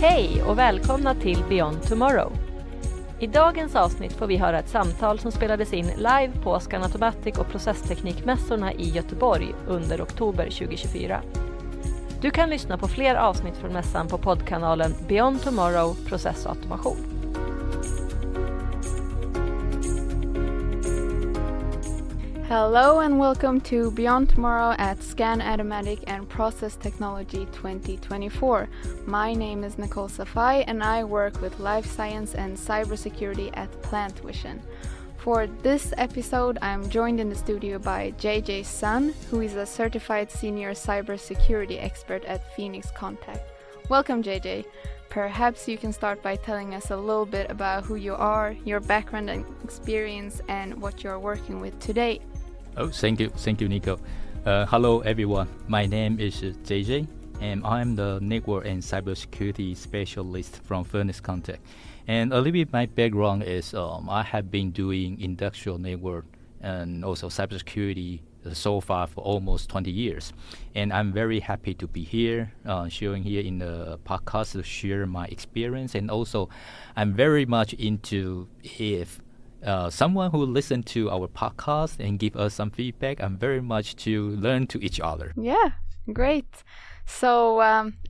Hej och välkomna till Beyond Tomorrow. I dagens avsnitt får vi höra ett samtal som spelades in live på Scanautomatic och processteknikmässorna i Göteborg under oktober 2024. Du kan lyssna på fler avsnitt från mässan på poddkanalen Beyond Tomorrow Processautomation. Hello and welcome to Beyond Tomorrow at Scanautomatic and Process Technology 2024. My name is Nicole Safai and I work with life science and cybersecurity at Plant Vision. For this episode, I'm joined in the studio by Jiunn-Jer Sun, who is a certified senior cybersecurity expert at Phoenix Contact. Welcome, JJ. Perhaps you can start by telling us a little bit about who you are, your background and experience, and what you're working with today. Oh, thank you, Nico. Hello, everyone. My name is JJ, and I'm the network and cybersecurity specialist from Phoenix Contact. And a little bit my background is I have been doing industrial network and also cybersecurity so far for almost 20 years. And I'm very happy to be here, sharing here in the podcast to share my experience. And also, I'm very much into if someone who listen to our podcast and give us some feedback, I'm very much to learn to each other. Yeah, great. So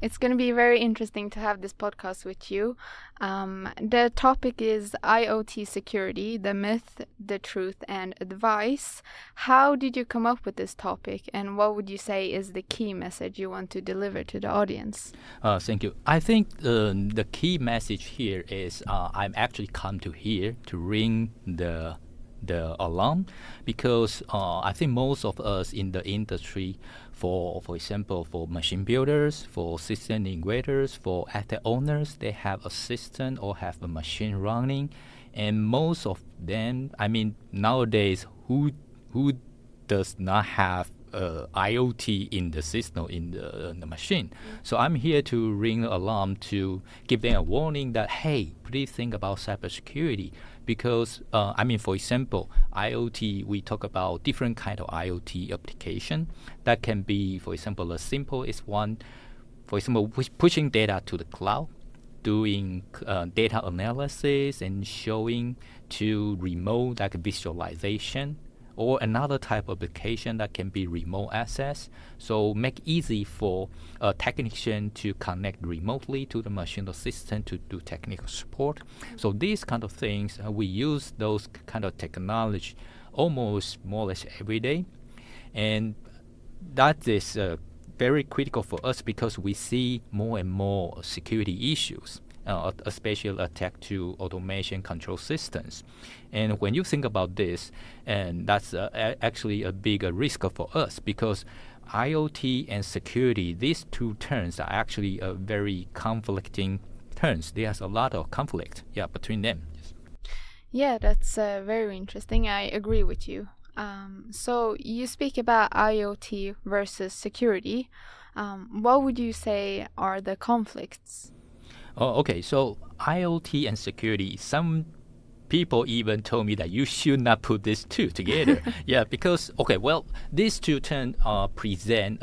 it's going to be very interesting to have this podcast with you. The topic is IoT security, the myth, the truth, and advice. How did you come up with this topic, and what would you say is the key message you want to deliver to the audience? Thank you. I think the key message here is I'm actually come to here to ring the alarm, because I think most of us in the industry, for example, for machine builders, for system integrators, for asset owners, they have a system or have a machine running, and most of them, I mean, nowadays, who does not have IoT in the system, in the machine? So I'm here to ring the alarm to give them a warning that, hey, please think about cybersecurity. Because, for example, IoT, we talk about different kind of IoT application. That can be, for example, the simplest one, for example, pushing data to the cloud, doing data analysis and showing to remote like visualization, or another type of application that can be remote access. So make easy for a technician to connect remotely to the machine or system to do technical support. So these kind of things, we use those kind of technology almost more or less every day. And that is very critical for us because we see more and more security issues, especially attack to automation control systems. And when you think about this, and that's actually a bigger risk for us, because IoT and security, these two terms are actually very conflicting terms. There's a lot of conflict between them. Yes. Yeah, that's very interesting. I agree with you. So you speak about IoT versus security. What would you say are the conflicts? Oh, okay. So IoT and security, some people even told me that you should not put these two together. Because, these two terms present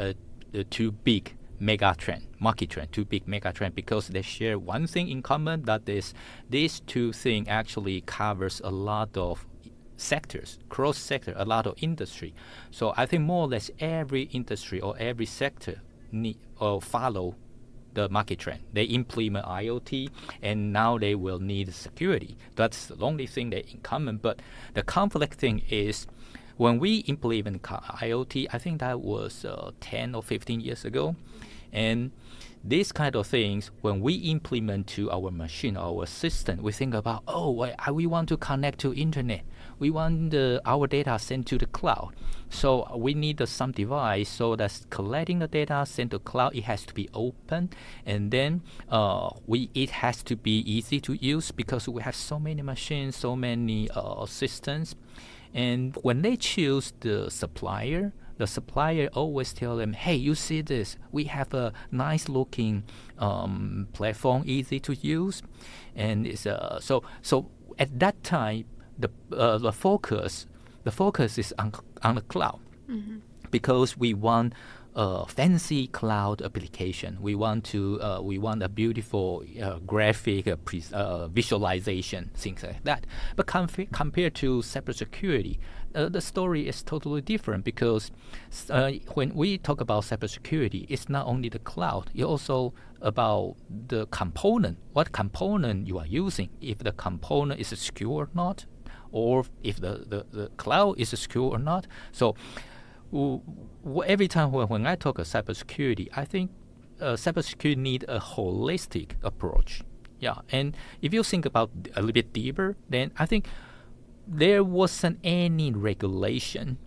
two big mega trend, market trend, two big mega trend, because they share one thing in common, that is these two things actually covers a lot of sectors, cross sector, a lot of industry. So I think more or less every industry or every sector need or follow the market trend. They implement IoT, and now they will need security. That's the only thing they in common. But the conflict thing is, when we implement IoT, I think that was 10 or 15 years ago, and these kind of things, when we implement to our machine, our system, we think about, we want to connect to internet. We want our data sent to the cloud. So we need some device so that's collecting the data, sent to cloud. It has to be open, and then it has to be easy to use, because we have so many machines, so many systems. And when they choose the supplier always tell them, hey, you see this, we have a nice looking platform, easy to use. And it's so at that time, the focus is on the cloud, because we want fancy cloud application. We want a beautiful graphic visualization, things like that. But compared to cybersecurity, the story is totally different, because when we talk about cybersecurity, it's not only the cloud, it's also about the component, what component you are using, if the component is secure or not, or if the cloud is secure or not. So every time when I talk about cybersecurity, I think cybersecurity needs a holistic approach. Yeah, and if you think about a little bit deeper, then I think there wasn't any regulation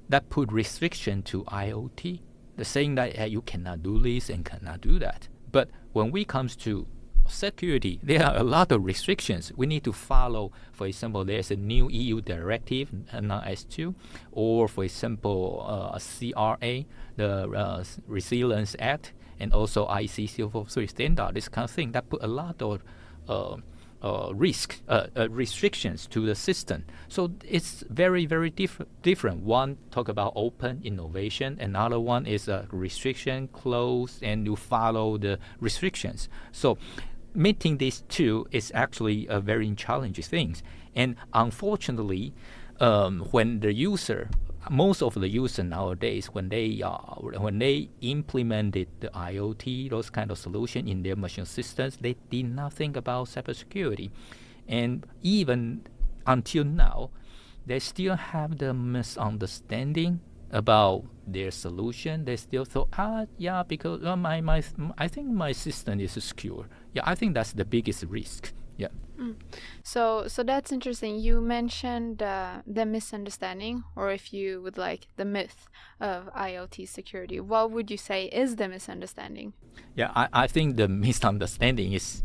that put restriction to IoT. The saying that you cannot do this and cannot do that. But when we comes to security, there are a lot of restrictions we need to follow. For example, there's a new EU directive, S2, or for example, CRA, the Resilience Act, and also IC 443 standard, this kind of thing that put a lot of restrictions to the system. So it's very, very different. One talk about open innovation, another one is a restriction, closed, and you follow the restrictions. So meeting these two is actually a very challenging thing. And unfortunately, when the user, most of the user nowadays, when they implemented the IoT, those kind of solution in their machine systems, they did not think about cybersecurity. And even until now, they still have the misunderstanding about their solution. They still thought, because I think my system is secure. Yeah, I think that's the biggest risk. Yeah. So that's interesting. You mentioned the misunderstanding, or if you would like, the myth of IoT security. What would you say is the misunderstanding? Yeah, I think the misunderstanding is,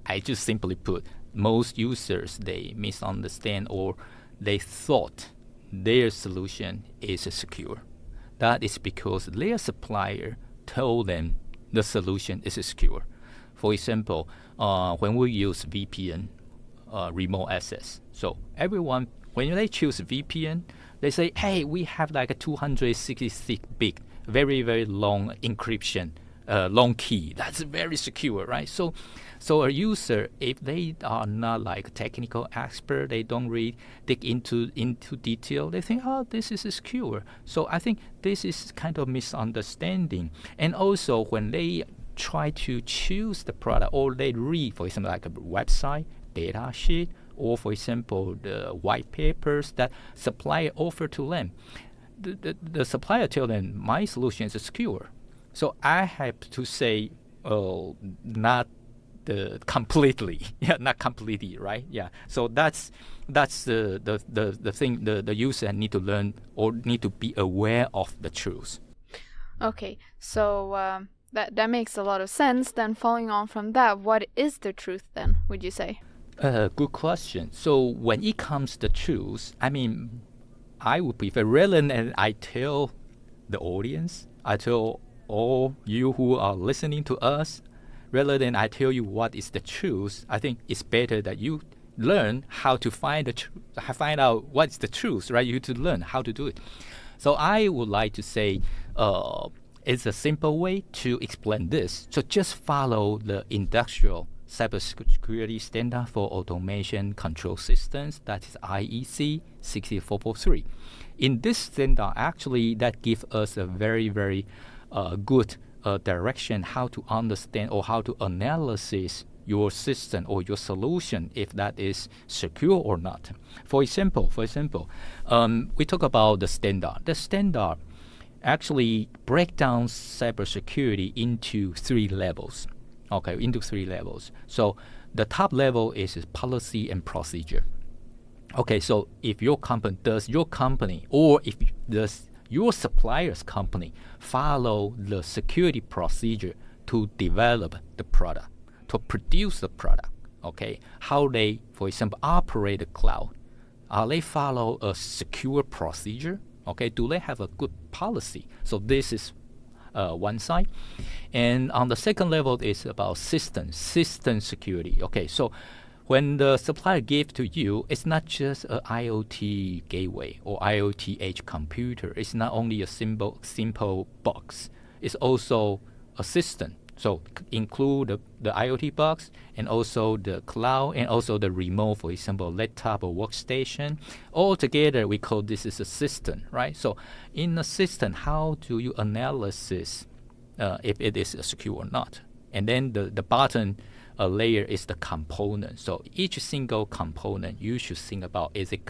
I just simply put, most users, they misunderstand, or they thought their solution is secure. That is because their supplier told them the solution is secure. For example, when we use VPN, remote access, so everyone, when they choose VPN, they say, hey, we have like a 266-bit, very, very long encryption, long key. That's very secure, right? So a user, if they are not like technical expert, they don't really dig into detail, they think, this is secure. So I think this is kind of misunderstanding. And also when they try to choose the product, or they read, for example, like a website, data sheet, or for example, the white papers that supplier offer to them, the supplier tell them, my solution is secure. So I have to say, not completely, not completely, right? Yeah. So that's the thing the user need to learn, or need to be aware of the truth. Okay, so that makes a lot of sense. Then following on from that, what is the truth then, would you say? Good question. So when it comes to truth, I mean, I would prefer, rather than I tell the audience, I tell all you who are listening to us, rather than I tell you what is the truth, I think it's better that you learn how to find out what is the truth, right? You to learn how to do it. So I would like to say, it's a simple way to explain this. So just follow the industrial cybersecurity standard for automation control systems, that is IEC 60443. In this standard, actually, that gives us a very, very good direction how to understand or how to analyze your system or your solution, if that is secure or not. For example, we talk about the standard. The standard actually break down cybersecurity into three levels. So the top level is policy and procedure. Okay, so if your company, or if your supplier's company follow the security procedure to develop the product, to produce the product, okay, how they, for example, operate the cloud, they follow a secure procedure. Okay, do they have a good policy? So this is one side. And on the second level is about system security. Okay, so when the supplier gives to you, it's not just a IoT gateway or IoT edge computer. It's not only a simple box. It's also a system. So include the IoT box and also the cloud and also the remote, for example, laptop or workstation. All together, we call this is a system, right? So in a system, how do you analysis if it is secure or not? And then the bottom layer is the component. So each single component, you should think about, is it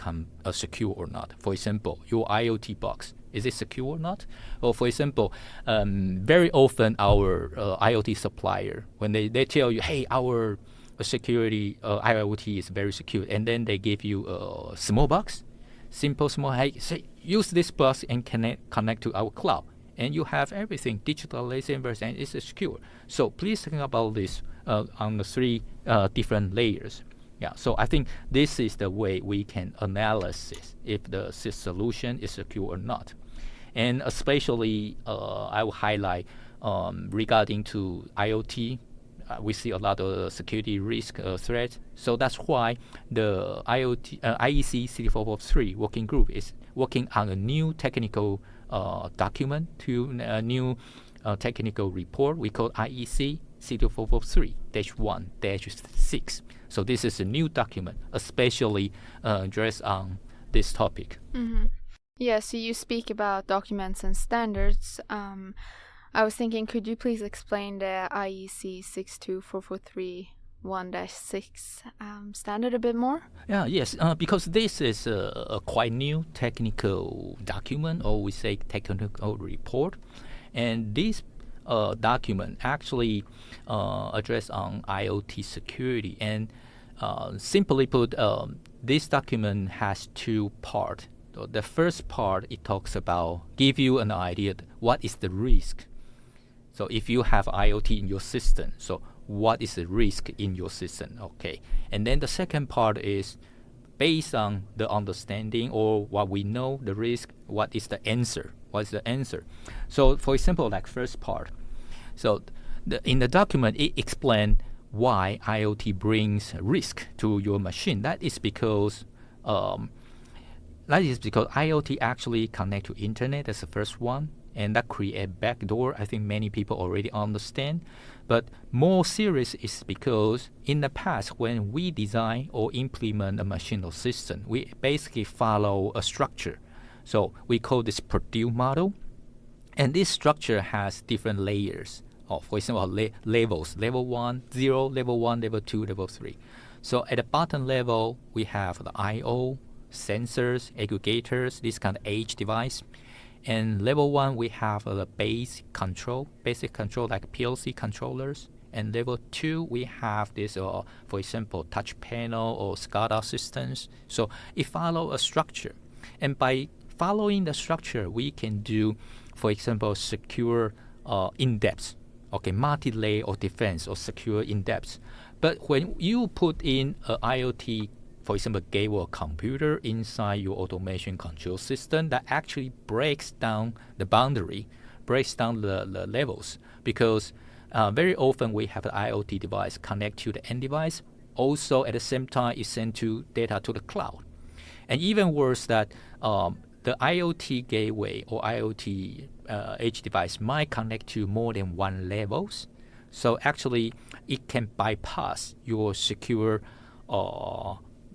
secure or not? For example, your IoT box, is it secure or not? Or for example, very often our IoT supplier, when they tell you, hey, our security IoT is very secure, and then they give you a small box, simple small, hey, say, use this box and connect to our cloud. And you have everything, digitalization, and it's secure. So please think about this on the three different layers. Yeah, so I think this is the way we can analyze if the solution is secure or not. And especially, I will highlight regarding to IoT, we see a lot of security risk threats. So that's why the IEC 3443 working group is working on a new technical document to a new technical report we call IEC 3443-1-6. So this is a new document, especially addressed on this topic. Mm-hmm. Yeah, so you speak about documents and standards. I was thinking, could you please explain the IEC 62443-1-6 standard a bit more? Yes, because this is a quite new technical document, or we say technical report. And this document actually address on IoT security. And simply put, this document has two parts. So the first part, it talks about, give you an idea what is the risk. So if you have IoT in your system, so what is the risk in your system? Okay. And then the second part is based on the understanding or what we know the risk, what is the answer? What is the answer? So for example, like first part. So in the document, it explains why IoT brings risk to your machine. That is because IoT actually connect to internet. That's the first one. And that create backdoor. I think many people already understand. But more serious is because in the past, when we design or implement a machine or system, we basically follow a structure. So we call this Purdue model. And this structure has different layers. For example, levels, level 1, 0, level 1, level 2, level 3. So at the bottom level, we have the I/O, sensors, aggregators, this kind of edge device. And level 1, we have the basic control like PLC controllers. And level 2, we have this, for example, touch panel or SCADA systems. So it follows a structure. And by following the structure, we can do, for example, secure in-depth, multi-layer or defense or secure in-depth. But when you put in an IoT, for example, gateway or computer inside your automation control system, that actually breaks down the boundary, breaks down the levels. Because very often we have an IoT device connect to the end device. Also, at the same time, it sends data to the cloud. And even worse, that the IoT gateway or IoT edge device might connect to more than one levels. So actually, it can bypass your secure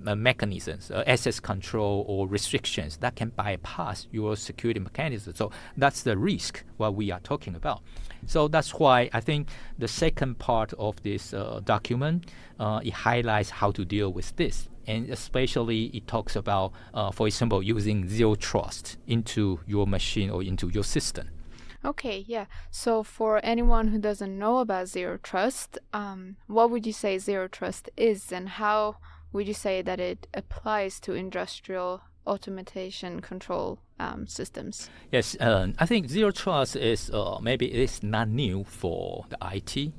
mechanisms, access control or restrictions that can bypass your security mechanism. So that's the risk what we are talking about. So that's why I think the second part of this document, it highlights how to deal with this. And especially it talks about, for example, using zero trust into your machine or into your system. Okay, yeah. So for anyone who doesn't know about zero trust, what would you say zero trust is, and how would you say that it applies to industrial automation control systems? Yes, I think zero trust is maybe it's not new for the IT,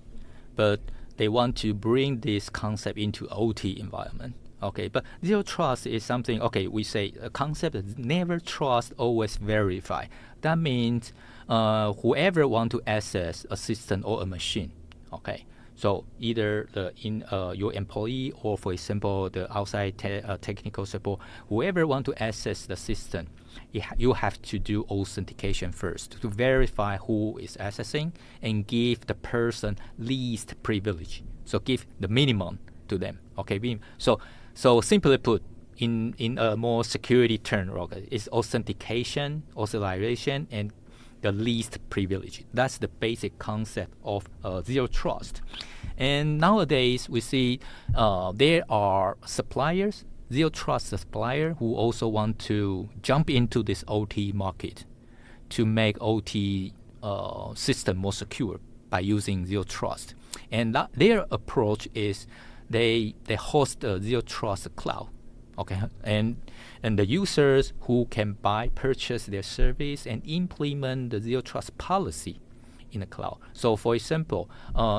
but they want to bring this concept into OT environment. Okay, but zero trust is something, we say a concept is never trust, always verify. That means whoever want to access a system or a machine, So either your employee or, for example, the outside technical support, whoever want to access the system, you have to do authentication first to verify who is accessing and give the person least privilege. So give the minimum to them. Okay, so simply put, in a more security term, it's authentication, authorization, and the least privilege. That's the basic concept of zero trust. And nowadays we see there are suppliers, zero trust supplier, who also want to jump into this OT market to make OT system more secure by using zero trust. And their approach is they host a zero trust cloud. Okay, and the users who can purchase their service and implement the zero trust policy in the cloud. So, for example,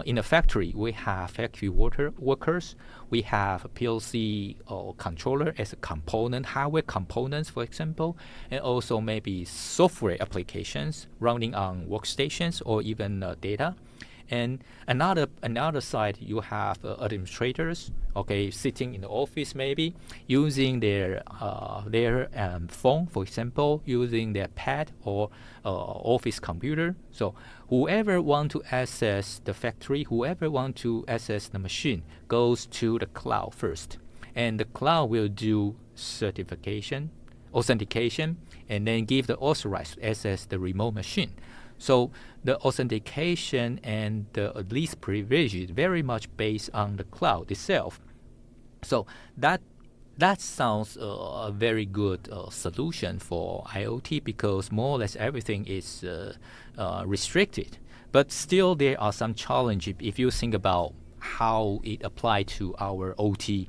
in a factory, we have factory workers, we have a PLC or controller as a component, hardware components, for example, and also maybe software applications running on workstations or even data. And another side, you have administrators, sitting in the office maybe, using their phone, for example, using their pad or office computer. So whoever want to access the factory, whoever want to access the machine, goes to the cloud first. And the cloud will do authentication, and then give the authorized access the remote machine. So the authentication and the least privilege is very much based on the cloud itself. So that sounds a very good solution for IoT, because more or less everything is restricted. But still, there are some challenges if you think about how it applies to our OT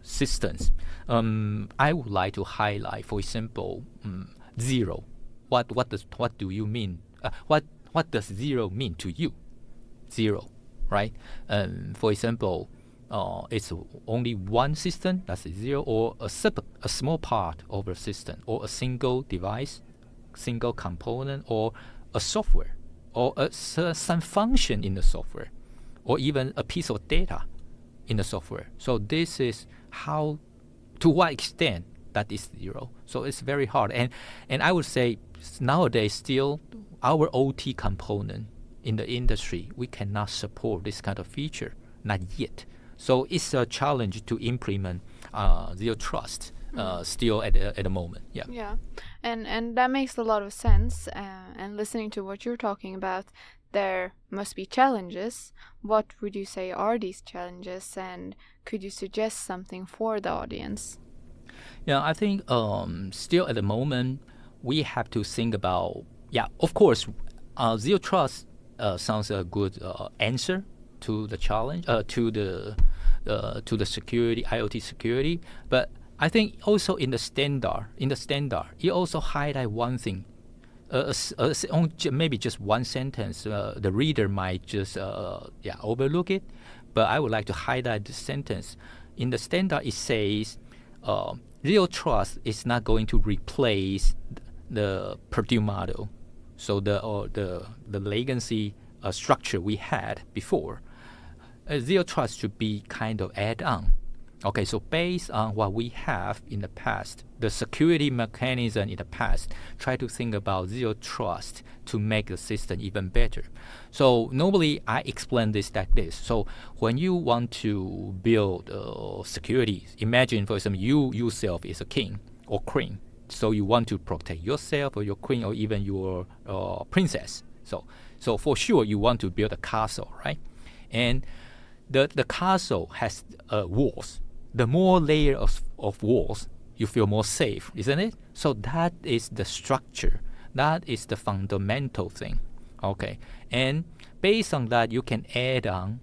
systems. I would like to highlight, for example, zero. What do you mean? What does zero mean to you? Zero, right? For example, it's only one system, that's a zero, or a small part of a system, or a single device, single component, or a software, or some function in the software, or even a piece of data in the software. So this is to what extent that is zero. So it's very hard. And I would say nowadays still our OT component in the industry, we cannot support this kind of feature, not yet. So it's a challenge to implement zero trust still at the moment. Yeah, and that makes a lot of sense. And listening to what you're talking about, there must be challenges. What would you say are these challenges, and could you suggest something for the audience? Yeah, I think still at the moment we have to think about, of course, zero trust sounds a good answer to the challenge, to the security, IoT security. But I think also in the standard, it also highlight one thing. Maybe just one sentence, the reader might just overlook it. But I would like to highlight the sentence. In the standard, it says, zero trust is not going to replace the Purdue model, so the legacy structure we had before. Zero trust should be kind of add-on. Okay, so based on what we have in the past, the security mechanism in the past, try to think about zero trust to make the system even better. So normally I explain this like this. So when you want to build security, imagine, for example, you yourself is a king or queen. So you want to protect yourself or your queen or even your princess. So for sure you want to build a castle, right? And the castle has walls. The more layers of walls, you feel more safe, isn't it? So that is the structure. That is the fundamental thing. Okay, and based on that, you can add on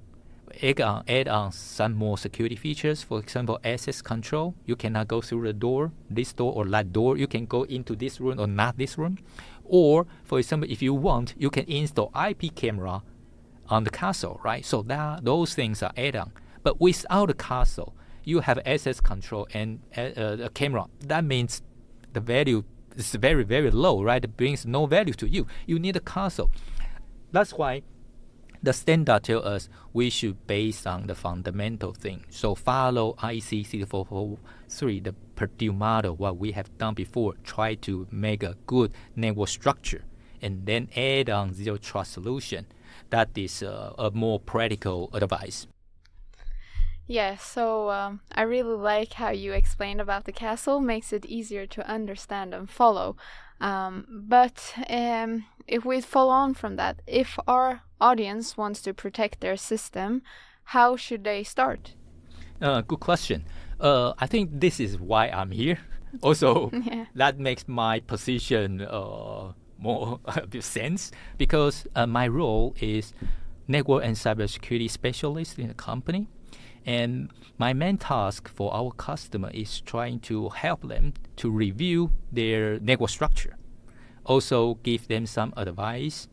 some more security features. For example, access control. You cannot go through the door, this door or that door. You can go into this room or not this room. Or, for example, if you want, you can install IP camera on the castle, right? So those things are add-on. But without the castle, you have access control and a camera. That means the value is very, very low, right? It brings no value to you. You need a castle. That's why the standard tells us we should base on the fundamental thing. So follow IC 6443, the Purdue model, what we have done before. Try to make a good network structure and then add on zero trust solution. That is a more practical advice. Yeah, so I really like how you explained about the castle. Makes it easier to understand and follow. But if we follow on from that, if our audience wants to protect their system, how should they start? Good question. I think this is why I'm here. Also, that makes my position more sense, because my role is network and cybersecurity specialist in the company. And my main task for our customer is trying to help them to review their network structure. Also give them some advice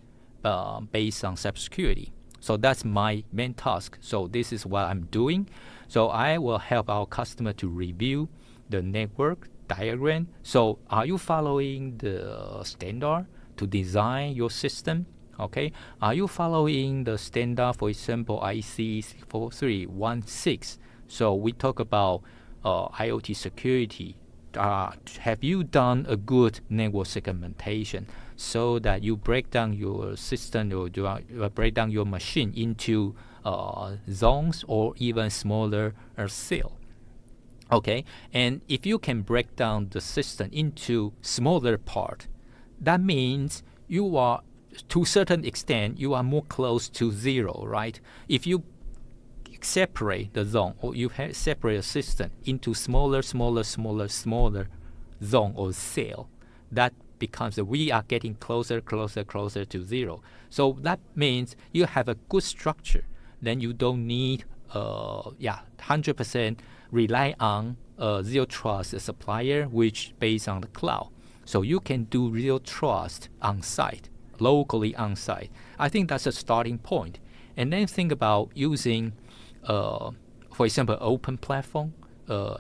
based on cybersecurity. So that's my main task. So this is what I'm doing. So I will help our customer to review the network diagram. So are you following the standard to design your system? Okay, are you following the standard, for example, IC 4316? So we talk about IoT security. Have you done a good network segmentation so that you break down your system or break down your machine into zones or even smaller cell? Okay, and if you can break down the system into smaller part, that means you are, to a certain extent, you are more close to zero, right? If you separate the zone or you separate a system into smaller zone or cell, that becomes we are getting closer to zero. So that means you have a good structure. Then you don't need 100% rely on zero trust supplier, which based on the cloud. So you can do zero trust on site, locally on site. I think that's a starting point. And then think about using, for example, open platform,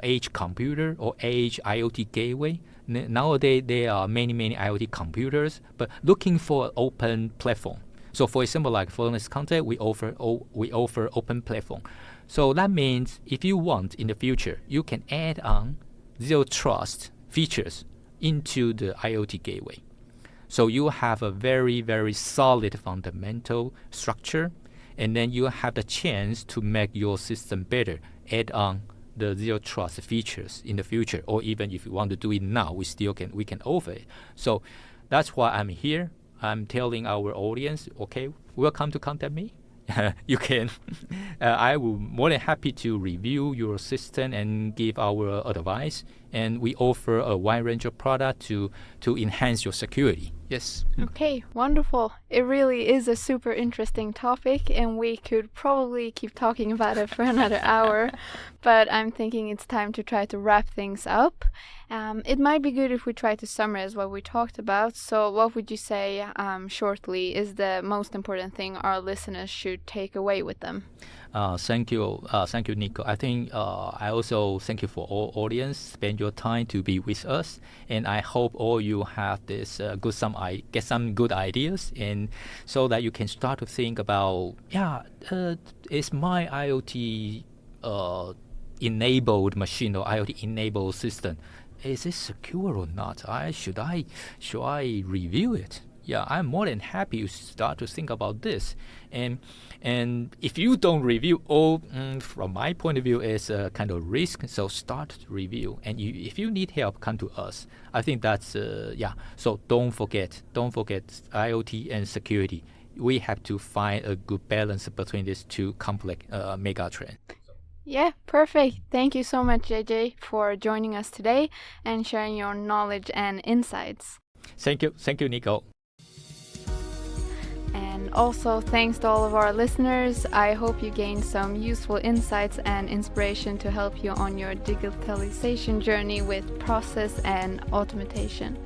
edge computer or edge IoT gateway. Nowadays, there are many IoT computers, but looking for open platform. So for example, like Fluence Contact, we offer open platform. So that means if you want in the future, you can add on zero trust features into the IoT gateway. So you have a very solid fundamental structure, and then you have the chance to make your system better, add on the zero trust features in the future, or even if you want to do it now, we can offer it. So that's why I'm here. I'm telling our audience, okay, welcome to contact me. You can, I will more than happy to review your system and give our advice. And we offer a wide range of products to enhance your security. Yes. Okay, wonderful. It really is a super interesting topic, and we could probably keep talking about it for another hour, but I'm thinking it's time to try to wrap things up. It might be good if we try to summarize what we talked about. So what would you say shortly is the most important thing our listeners should take away with them? Thank you, Nico. I think I also thank you for all audience. Spend your time to be with us, and I hope all you have this get some good ideas, and so that you can start to think about, is my IoT enabled machine or IoT enabled system, is it secure or not? Should I review it? Yeah, I'm more than happy to start to think about this. And if you don't review all, from my point of view, is a kind of risk. So start to review. And if you need help, come to us. I think that's, So don't forget IoT and security. We have to find a good balance between these two complex mega trends. Yeah, perfect. Thank you so much, JJ, for joining us today and sharing your knowledge and insights. Thank you, Nicole. And also, thanks to all of our listeners. I hope you gained some useful insights and inspiration to help you on your digitalization journey with process and automation.